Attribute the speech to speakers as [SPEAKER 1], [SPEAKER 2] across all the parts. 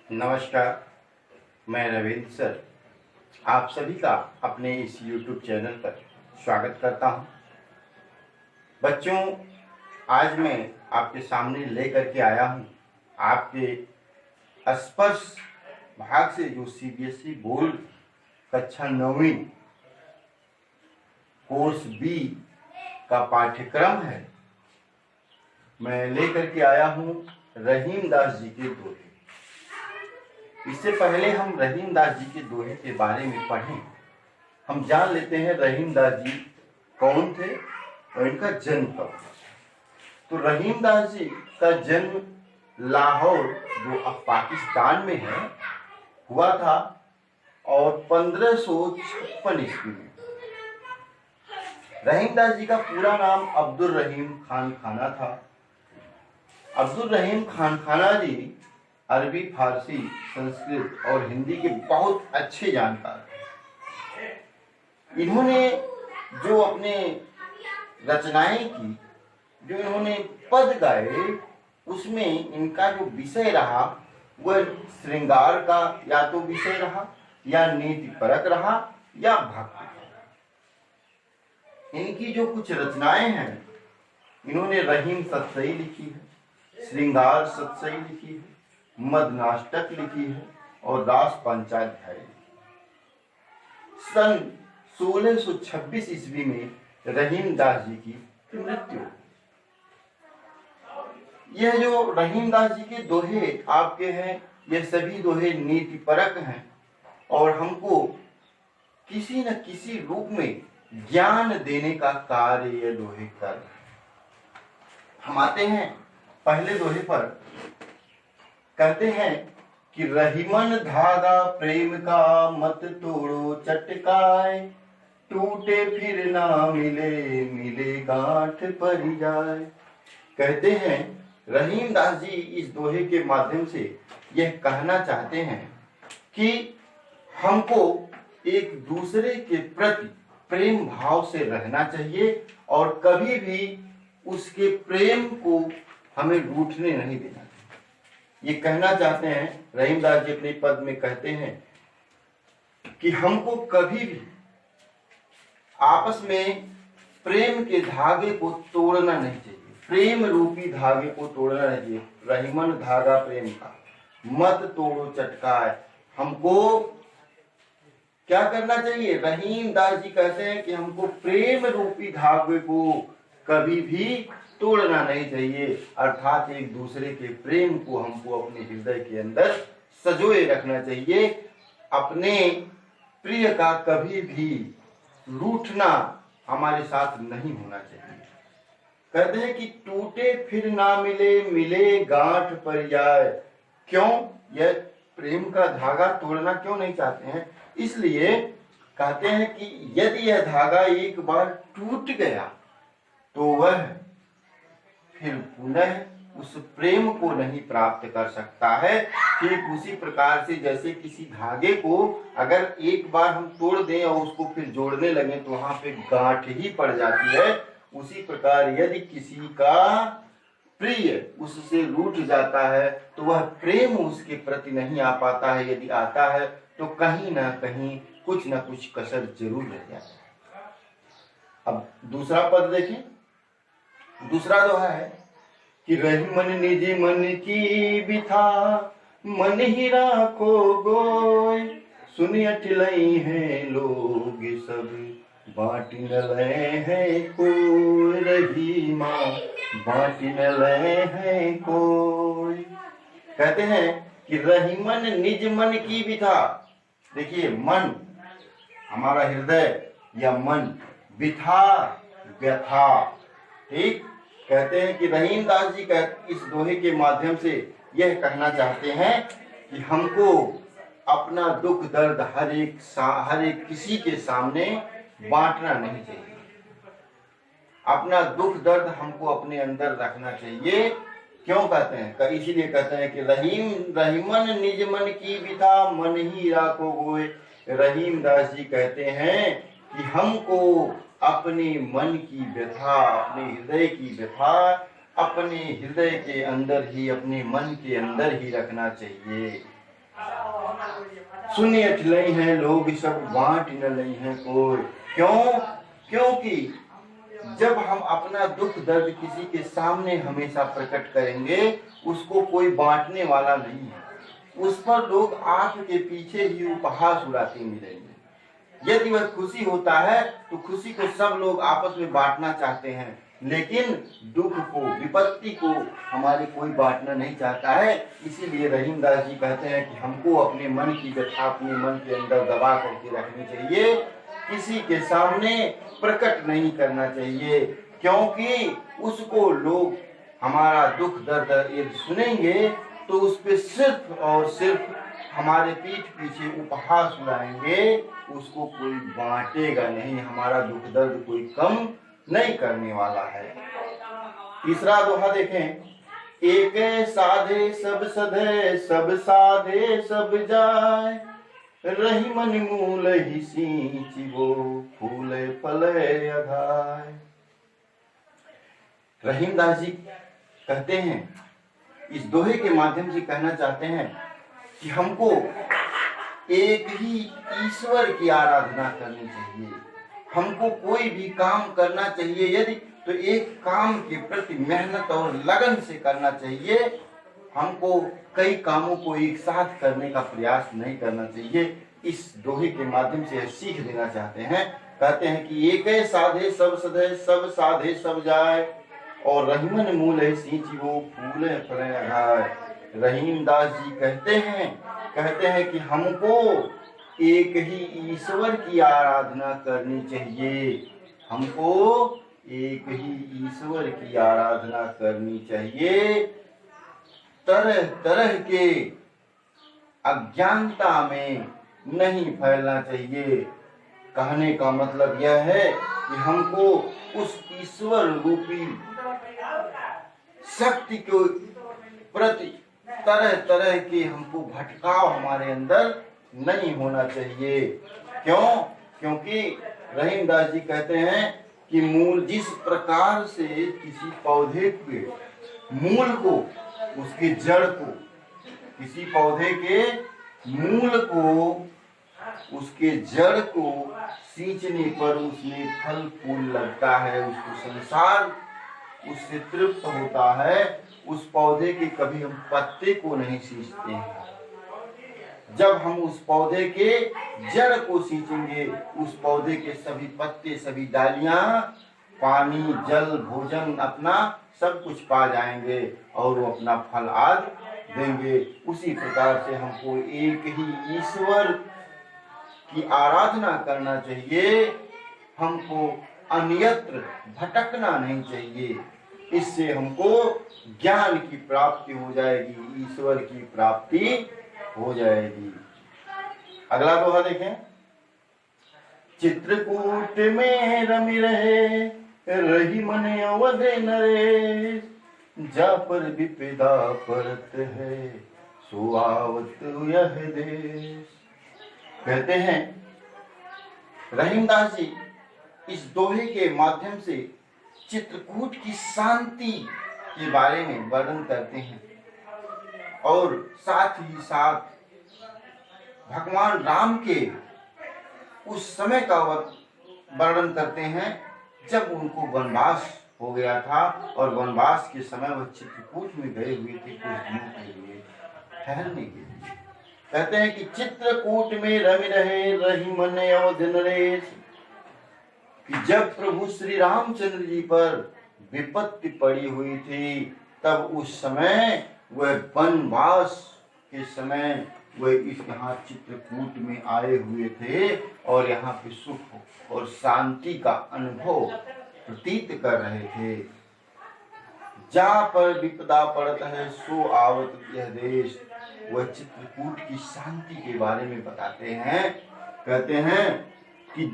[SPEAKER 1] नमस्कार, मैं रविंद्र सर आप सभी का अपने इस YouTube चैनल पर स्वागत करता हूं। बच्चों, आज मैं आपके सामने लेकर के आया हूं आपके स्पर्श भाग से जो CBSE बोर्ड कक्षा 9वीं कोर्स बी का पाठ्यक्रम है। मैं लेकर के आया हूं रहीम दास जी के दोहे। इससे पहले हम रहीम दास जी के दोहे के बारे में पढ़ें, हम जान लेते हैं रहीम दास जी कौन थे और इनका जन्म कब हुआ। तो रहीम दास जी का जन्म लाहौर, जो अब पाकिस्तान में है, हुआ था और 1556 ईस्वी में। रहीम दास जी का पूरा नाम अब्दुल रहीम खान खाना था। अब्दुल रहीम खान खाना जी अरबी, फारसी, संस्कृत और हिंदी के बहुत अच्छे जानकार थे। इन्होंने जो अपने रचनाएं की, जो इन्होंने पद गाए, उसमें इनका जो विषय रहा वह श्रृंगार का या तो विषय रहा, या नीति परक रहा, या भक्ति। इनकी जो कुछ रचनाएं हैं, इन्होंने रहीम सतसई लिखी है, श्रृंगार सतसई लिखी है, मदनाष्टक लिखी है और दास पंचाध्याय लिखी। सन 1626 ईस्वी में रहीम दास जी की मृत्यु। यह जो रहीम दास जी के दोहे आपके हैं, ये सभी दोहे नीति परक हैं और हमको किसी न किसी रूप में ज्ञान देने का कार्य ये दोहे कर रहे हैं। हम आते हैं पहले दोहे पर। कहते हैं कि रहीमन धागा प्रेम का मत तोड़ो चटकाए, टूटे फिर ना मिले, मिले गांठ पर जाए। कहते हैं रहीम दास जी इस दोहे के माध्यम से यह कहना चाहते हैं कि हमको एक दूसरे के प्रति प्रेम भाव से रहना चाहिए और कभी भी उसके प्रेम को हमें रूठने नहीं देना। ये कहना चाहते हैं रहीम दास जी अपने पद में कहते हैं कि हमको कभी भी आपस में प्रेम के धागे को तोड़ना नहीं चाहिए, प्रेम रूपी धागे को तोड़ना नहीं चाहिए। रहीमन धागा प्रेम का मत तोड़ो चटकाए। हमको क्या करना चाहिए? रहीम दास जी कहते हैं कि हमको प्रेम रूपी धागे को कभी भी तोड़ना नहीं चाहिए, अर्थात एक दूसरे के प्रेम को हमको अपने हृदय के अंदर सजोए रखना चाहिए। अपने प्रिय का कभी भी रूठना हमारे साथ नहीं होना चाहिए। कहते हैं कि टूटे फिर ना मिले, मिले गांठ पर जाए। क्यों? यह प्रेम का धागा तोड़ना क्यों नहीं चाहते हैं? इसलिए कहते हैं कि यदि यह धागा एक बार टूट गया तो वह फिर पुनः उस प्रेम को नहीं प्राप्त कर सकता है। ठीक उसी प्रकार से जैसे किसी धागे को अगर एक बार हम तोड़ दें और उसको फिर जोड़ने लगे तो वहां पे गांठ ही पड़ जाती है, उसी प्रकार यदि किसी का प्रिय उससे रूठ जाता है तो वह प्रेम उसके प्रति नहीं आ पाता है। यदि आता है तो कहीं ना कहीं कुछ ना कुछ कसर जरूर रह जाता है। अब दूसरा पद देखें। दूसरा दोहा है कि रहीमन निज मन की बिथा, मन ही राखो गोय, सुनि अठिलई हैं लोग सब, बाटी न लय है कोई। रहीमा बाटी न लय है कोई। कहते हैं कि रहीमन निज मन की बिथा। देखिए, मन हमारा हृदय या मन, बिथा व्यथा, ठीक। कहते हैं कि रहीम दास जी इस दोहे के माध्यम से यह कहना चाहते हैं कि हमको अपना दुख दर्द हर एक किसी के सामने बांटना नहीं चाहिए। अपना दुख दर्द हमको अपने अंदर रखना चाहिए। क्यों कहते हैं? इसीलिए कहते हैं कि रहीमन निज मन की बिथा, मन ही राखो गोय। रहीम दास जी कहते हैं कि हमको अपने मन की व्यथा, अपने हृदय की व्यथा अपने हृदय के अंदर ही, अपने मन के अंदर ही रखना चाहिए। सुनिए लई हैं लोग सब बांट न लई हैं कोई। क्यों? क्योंकि जब हम अपना दुख दर्द किसी के सामने हमेशा प्रकट करेंगे, उसको कोई बांटने वाला नहीं है। उस पर लोग आपके पीछे ही उपहास उड़ाते मिलेंगे। यदि वह खुशी होता है तो खुशी को सब लोग आपस में बांटना चाहते हैं, लेकिन दुख को, विपत्ति को हमारे कोई बांटना नहीं चाहता है। इसीलिए रहीमदास जी कहते हैं कि हमको अपने मन की व्यथा अपने मन के अंदर दबा करके रखनी चाहिए, किसी के सामने प्रकट नहीं करना चाहिए। क्योंकि उसको लोग हमारा दुख दर्द यदि सुनेंगे तो उस पे सिर्फ और सिर्फ हमारे पीठ पीछे उपहास उड़ाएंगे, उसको कोई बांटेगा नहीं, हमारा दुख दर्द कोई कम नहीं करने वाला है। तीसरा दोहा देखें, एक साधे सब सधे, सब साधे सब जाए, रही मन मूल ही सींची वो फूले फले अघाय। रहीमदास जी कहते हैं, इस दोहे के माध्यम से कहना चाहते हैं कि हमको एक ही ईश्वर की आराधना करनी चाहिए। हमको कोई भी काम करना चाहिए यदि तो एक काम के प्रति मेहनत और लगन से करना चाहिए। हमको कई कामों को एक साथ करने का प्रयास नहीं करना चाहिए। इस दोहे के माध्यम से सीख देना चाहते हैं। कहते हैं कि एक साधे सब सधे, सब साधे सब जाए, और रहीमन मूल है सींची वो फूले फले अघाय। रहीमदास जी कहते हैं कि हमको एक ही ईश्वर की आराधना करनी चाहिए। हमको एक ही ईश्वर की आराधना करनी चाहिए। तरह तरह के अज्ञानता में नहीं फैलना चाहिए। कहने का मतलब यह है कि हमको उस ईश्वर रूपी शक्ति के प्रति तरह तरह के हमको भटकाव हमारे अंदर नहीं होना चाहिए। क्यों? क्योंकि रहीमदास जी कहते हैं कि मूल, जिस प्रकार से किसी पौधे के मूल को, उसकी जड़ को, किसी पौधे के मूल को, उसके जड़ को सींचने पर उसमें फल फूल लगता है, उसको संसार उससे तृप्त होता है। उस पौधे के कभी हम पत्ते को नहीं सींचते हैं। जब हम उस पौधे के जड़ को सींचेंगे, उस पौधे के सभी पत्ते, सभी डालियां पानी, जल, भोजन अपना सब कुछ पा जाएंगे और वो अपना फल आदि देंगे। उसी प्रकार से हमको एक ही ईश्वर की आराधना करना चाहिए। हमको अन्यत्र भटकना नहीं चाहिए। इससे हमको ज्ञान की प्राप्ति हो जाएगी, ईश्वर की प्राप्ति हो जाएगी। अगला दोहा देखें, चित्रकूट में रमि रहे, रही मन अवध नरेश, जा पर विपदा परत है, सो आवत यह देश। कहते हैं रहीमदास जी इस दोहे के माध्यम से चित्रकूट की शांति के बारे में वर्णन करते हैं और साथ ही साथ भगवान राम के उस समय का वर्णन करते हैं जब उनको वनवास हो गया था और वनवास के समय वह चित्रकूट में गए हुए थे कुछ दिनों के लिए ठहरने के लिए। कहते हैं कि चित्रकूट में रवि रहे, रही मन अवध नरेश, कि जब प्रभु श्री रामचंद्र जी पर विपत्ति पड़ी हुई थी, तब उस समय वह वनवास के समय वह इस यहाँ चित्रकूट में आए हुए थे और यहाँ पे सुख और शांति का अनुभव प्रतीत कर रहे थे। जा पर विपदा पड़त है, सो आवत यह देश। वह चित्रकूट की शांति के बारे में बताते हैं। कहते हैं कि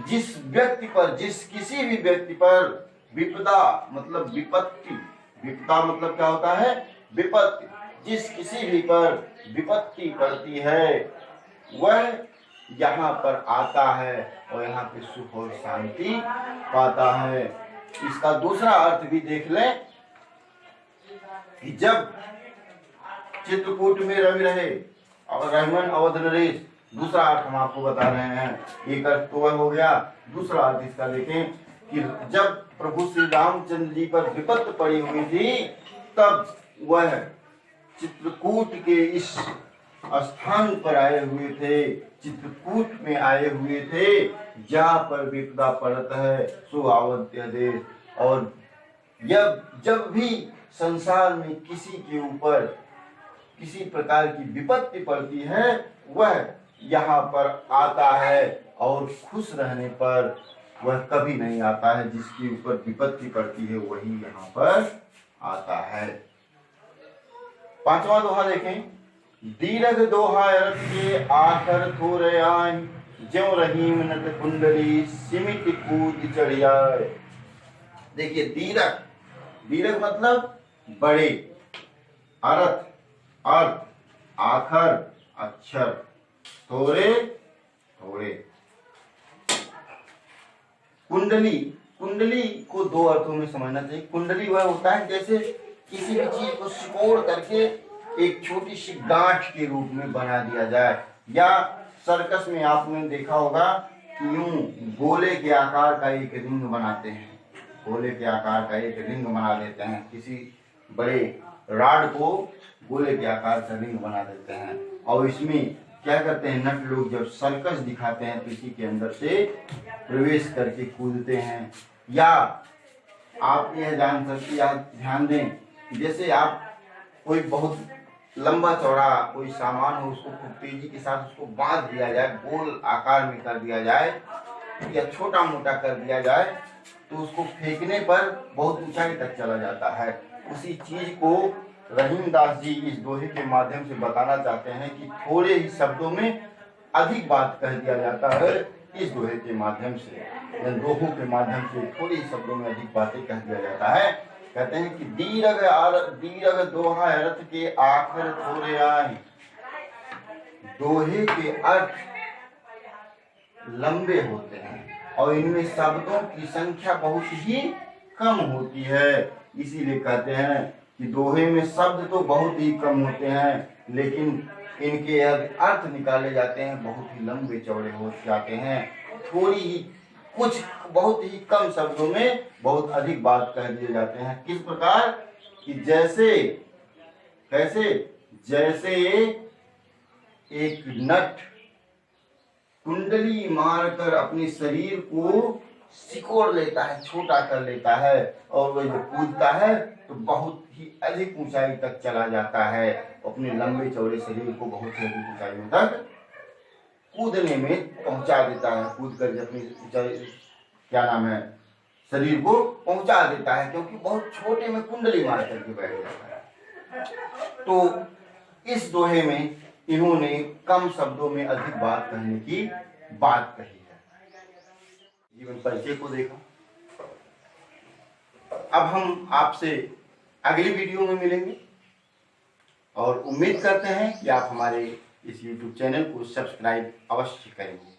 [SPEAKER 1] जिस व्यक्ति पर, किसी भी व्यक्ति पर विपदा मतलब विपत्ति, विपदा मतलब क्या होता है? विपत्ति। जिस किसी भी पर विपत्ति पड़ती है वह यहाँ पर आता है और यहाँ पे सुख और शांति पाता है। इसका दूसरा अर्थ भी देख लें कि जब चित्रकूट में रवि रहे, और रहमान अवध नरेश। दूसरा अर्थ हम आपको बता रहे हैं। एक अर्थ तो वह हो गया, दूसरा अर्थ इसका देखें कि जब प्रभु श्री रामचंद्र जी पर विपत्ति पड़ी हुई थी तब वह चित्रकूट के इस स्थान पर आए हुए थे, चित्रकूट में आए हुए थे जहाँ पर विपदा पड़त है सो आवत्य देश। और जब भी संसार में किसी के ऊपर किसी प्रकार की विपत्ति पड़ती है वह यहाँ पर आता है, और खुश रहने पर वह कभी नहीं आता है। जिसके ऊपर विपत्ति पड़ती है वही यहाँ पर आता है। पांचवा दोहा देखें। दीर्घ दोहा अर्थ के आखर थोरे आय, ज्यों रहीम नत कुंडली सिमित कूद चढ़ आए। देखिए दीर्घ मतलब बड़े, अर्थ आखर अक्षर, थोड़े थोड़े। कुंडली को दो अर्थों में समझना चाहिए। कुंडली वह होता है जैसे किसी भी चीज को सिकोड़ करके एक छोटी सी गांठ के रूप में बना दिया जाए, या सर्कस में आपने देखा होगा कि यूं गोले के आकार का एक रिंग बनाते हैं, गोले के आकार का एक रिंग बना देते हैं, किसी बड़े राड को गोले के आकार का रिंग बना देते हैं। और इसमें क्या करते हैं, नट लोग जब सर्कस दिखाते हैं तो इसी के अंदर से प्रवेश करके कूदते हैं। या आप यह जान सकते, या ध्यान दें, जैसे आप कोई बहुत लंबा चौड़ा कोई सामान हो उसको खूब तेजी के साथ उसको बांध दिया जाए, गोल आकार में कर दिया जाए या छोटा मोटा कर दिया जाए तो उसको फेंकने पर बहुत ऊंचाई तक चला जाता है। उसी चीज को रहीम दास जी इस दोहे के माध्यम से बताना चाहते हैं कि थोड़े ही शब्दों में अधिक बात कह दिया जाता है। इस दोहे के माध्यम से, दोहों के माध्यम से थोड़े ही शब्दों में अधिक बातें कह दिया जाता है। कहते हैं कि दीर्घ दोहा अर्थ के आखिर थोड़े आए। दोहे के अर्थ लंबे होते हैं और इनमें शब्दों की संख्या बहुत ही कम होती है। इसीलिए कहते हैं कि दोहे में शब्द तो बहुत ही कम होते हैं लेकिन इनके अर्थ निकाले जाते हैं बहुत ही लंबे चौड़े हो जाते हैं। थोड़ी ही कुछ बहुत ही कम शब्दों में बहुत अधिक बात कह दिए जाते हैं। किस प्रकार कि जैसे एक नट कुंडली मारकर अपने शरीर को सिकोड़ लेता है, छोटा कर लेता है, और वह जब कूदता है तो बहुत ही अधिक ऊंचाई तक चला जाता है। अपने लंबे चौड़े शरीर को बहुत ही अधिक ऊंचाइयों तक कूदने में पहुंचा देता है, कूद कर अपनी ऊंचाई शरीर को पहुंचा देता है, क्योंकि बहुत छोटे में कुंडली मार करके बैठ जाता है। तो इस दोहे में इन्होंने कम शब्दों में अधिक बात कहने की बात कही है। जीवन परिचय को देखा। अब हम आपसे अगली वीडियो में मिलेंगे और उम्मीद करते हैं कि आप हमारे इस YouTube चैनल को सब्सक्राइब अवश्य करेंगे।